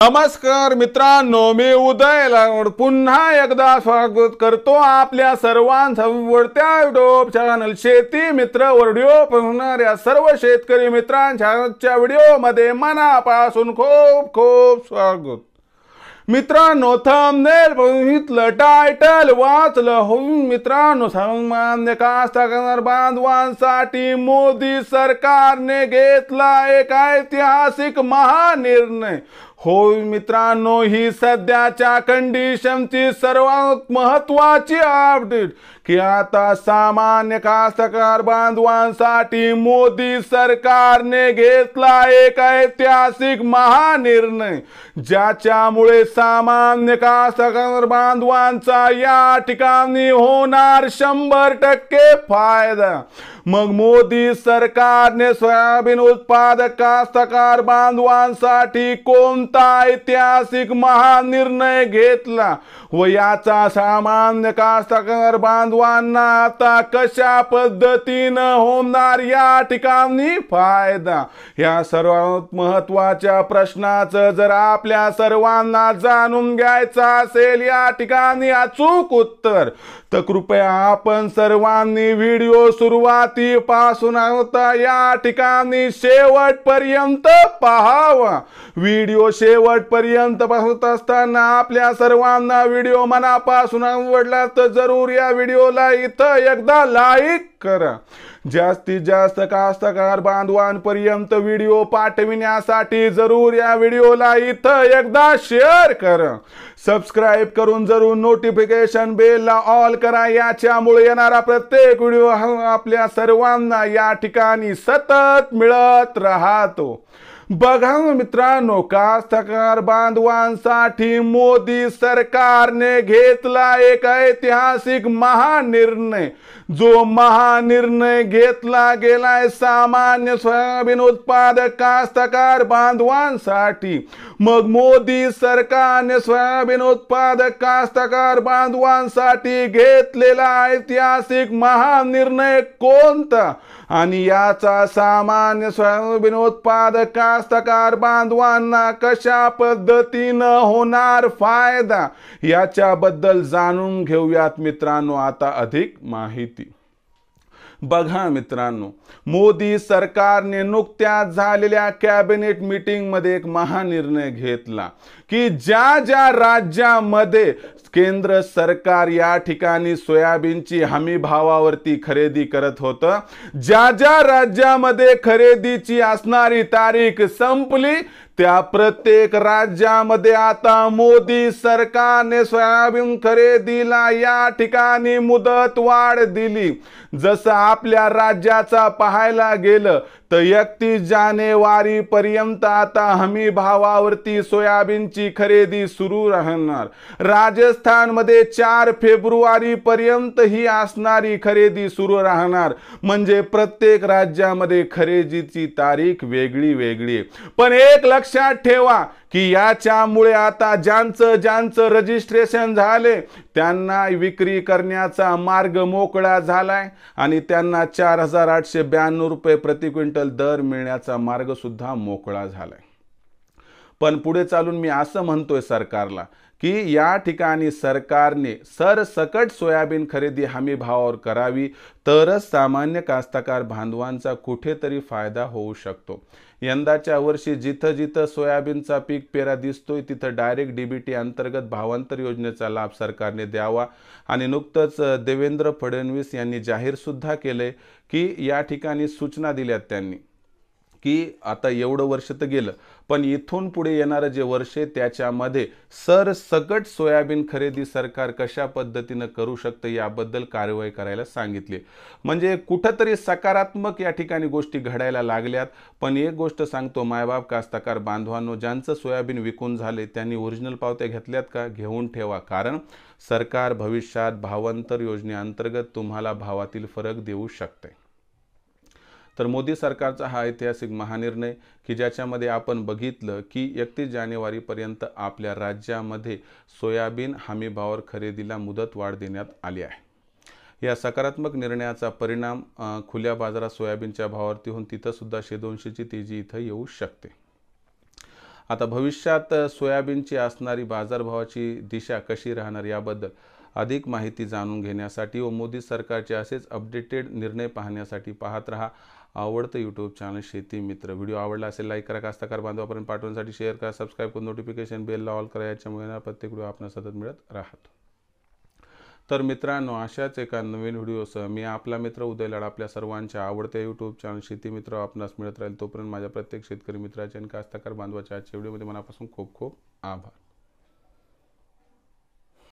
नमस्कार मित्रांनो, मी उदय लाड पुन्हा एकदा स्वागत करतो आपल्या सर्वांचं वरत्या युट्यूब चॅनल शेती मित्र व्हिडिओ पाहणाऱ्या सर्व शेतकरी मित्रांच्या व्हिडिओमध्ये मनापासून खूप खूप स्वागत। मित्रांनो, थंबनेल बघितलं, टायटल वाचलं हो मित्रांनो, सामान्य कास्तकार बांधवांसाठी मोदी सरकारने घेतला एक ऐतिहासिक महानिर्णय। होय मित्रांनो, ही सध्याच्या कंडिशनची सर्वात महत्त्वाची अपडेट की आता सामान्य कास्तकार बांधवांसाठी मोदी सरकारने घेतला एक ऐतिहासिक महानिर्णय, ज्याच्यामुळे सामान्य कास्तकार बांधवांचा या ठिकाणी होणार 100% फायदा। मग मोदी सरकारने सोयाबीन उत्पादक कास्तकार बांधवांसाठी कोणता ऐतिहासिक महानिर्णय घेतला व याचा सामान्य कास्तकार बांधवांना आता कशा पद्धतीनं होणार या ठिकाणी फायदा, या सर्वात महत्त्वाच्या प्रश्नाचं जर आपल्या सर्वांना जाणून घ्यायचं असेल या ठिकाणी अचूक उत्तर, तर कृपया आपण सर्वांनी व्हिडिओ सुरुवातीपासून होता या ठिकाणी शेवटपर्यंत पाहावा। व्हिडिओ शेवटपर्यंत पाहत असताना आपल्या सर्वांना व्हिडिओ मनापासून आवडला तर जरूर या व्हिडिओला इथं एकदा लाईक करा। जास्तीत जास्त कास्तकार बांधवांपर्यंत व्हिडिओ पाठविण्यासाठी जरूर या व्हिडिओला इथं एकदा शेअर करा। सबस्क्राइब करून जरूर नोटिफिकेशन बेलला ऑल करा, याच्यामुळे येणारा प्रत्येक व्हिडिओ आपल्या सर्वांना या ठिकाणी सतत मिळत राहतो। बघा मित्रांनो, कास्तकार बांधवांसाठी मोदी सरकारने घेतला एक ऐतिहासिक महानिर्णय, जो महानिर्णय घेतला गेलाय सामान्य सोयाबीन उत्पादक कास्तकार बांधवांसाठी। मग मोदी सरकारने सोयाबीन उत्पादक कास्तकार बांधवांसाठी घेतलेला ऐतिहासिक महानिर्णय कोणता आणि याचा सामान्य सोयाबीन उत्पादक कास्तकार बांधवांना कशा पद्धतीनं होणार फायदा, याच्याबद्दल जाणून घेऊयात मित्रांनो आता अधिक माहिती। बघा मित्रांनो, मोदी सरकारने नुकत्याच झालेल्या कॅबिनेट मीटिंग मध्ये एक महानिर्णय घेतला की ज्या ज्या राज्यामध्ये केंद्र सरकार या ठिकाणी सोयाबीनची हमी भावावरती खरेदी करत होतं, ज्या ज्या राज्यामध्ये खरेदीची असणारी तारीख संपली त्या प्रत्येक राज्यामध्ये आता मोदी सरकारने सोयाबीन खरेदीला या ठिकाणी मुदत वाढ दिली। जसं आपल्या राज्याचा पाहायला गेलं तर 31 जानेवारी पर्यंत आता हमी भावावरती सोयाबीनची खरेदी सुरू राहणार। राजस्थान मध्ये 4 फेब्रुवारी पर्यंत ही असणारी खरेदी सुरू राहणार, म्हणजे प्रत्येक राज्यामध्ये खरेदीची तारीख वेगळी वेगळी। पण एक लक्षात ठेवा की याच्यामुळे आता ज्यांचं रजिस्ट्रेशन झाले त्यांना विक्री करण्याचा मार्ग मोकळा झालाय आणि त्यांना 4892 रुपये प्रति क्विंटल दर मिळण्याचा मार्ग सुद्धा मोकळा झालाय। पण पुढे चालून मी असं म्हणतोय सरकारला की या ठिकाणी सरकारने सरसकट सोयाबीन खरेदी हमी भावावर करावी, तरच सामान्य कास्तकार बांधवांचा कुठेतरी फायदा होऊ शकतो। यंदाच्या वर्षी जिथं जिथं सोयाबीनचा पीक पेरा दिसतोय तिथं डायरेक्ट डीबीटी अंतर्गत भावांतर योजनेचा लाभ सरकारने द्यावा। आणि नुकतंच देवेंद्र फडणवीस यांनी जाहीर सुद्धा केले की या ठिकाणी सूचना दिल्यात त्यांनी की आता एवढं वर्ष तर गेलं, पण इथून पुढे येणारं जे वर्ष त्याच्यामध्ये सरसकट सोयाबीन खरेदी सरकार कशा पद्धतीनं करू शकतं याबद्दल कारवाई करायला सांगितली। म्हणजे कुठंतरी सकारात्मक या ठिकाणी गोष्टी घडायला लागल्यात। पण एक गोष्ट सांगतो मायबाप कास्तकार बांधवांनो, ज्यांचं सोयाबीन विकून झाले त्यांनी ओरिजिनल पावत्या घेतल्यात का, घेऊन ठेवा, कारण सरकार भविष्यात भावांतर योजनेअंतर्गत तुम्हाला भावातील फरक देऊ शकते। तर मोदी सरकारचा हा ऐतिहासिक महानिर्णय की ज्याच्यामध्ये आपण बघितलं की 31 जानेवारी पर्यंत आपल्या राज्यामध्ये सोयाबीन हमी भावावर खरेदीला मुदत वाढ देण्यात आली आहे। या सकारात्मक निर्णयाचा परिणाम खुल्या बाजारात सोयाबीनच्या भावावरती होऊन तिथं सुद्धा 100-200 ची तेजी इथं येऊ शकते। आता भविष्यात सोयाबीनची असणारी बाजारभावाची दिशा कशी राहणार याबद्दल अधिक माहिती जाणून घेण्यासाठी व मोदी सरकारचे असेच अपडेटेड निर्णय पाहण्यासाठी पाहत रहा आवडतं यूट्यूब चॅनल शेती मित्र. व्हिडिओ आवडला असेल लाईक करा, कास्तकार बांधवापर्यंत पाठवण्यासाठी शेअर करा, सबस्क्राईब करून नोटिफिकेशन बेलला ऑल करा. याच्यामुळे प्रत्येक व्हिडिओ आपल्याला सतत मिळत राहतो. तर मित्रांनो, अशाच एका नवीन व्हिडिओसह मी आपला मित्र उदय लाड आपल्या सर्वांच्या आवडत्या यूट्यूब चॅनल शेती मित्र आपणास मिळत राहील. तोपर्यंत माझ्या प्रत्येक शेतकरी मित्राच्या आणि कास्तकार बांधवाच्या आजच्या व्हिडिओमध्ये मनापासून खूप खूप आभार.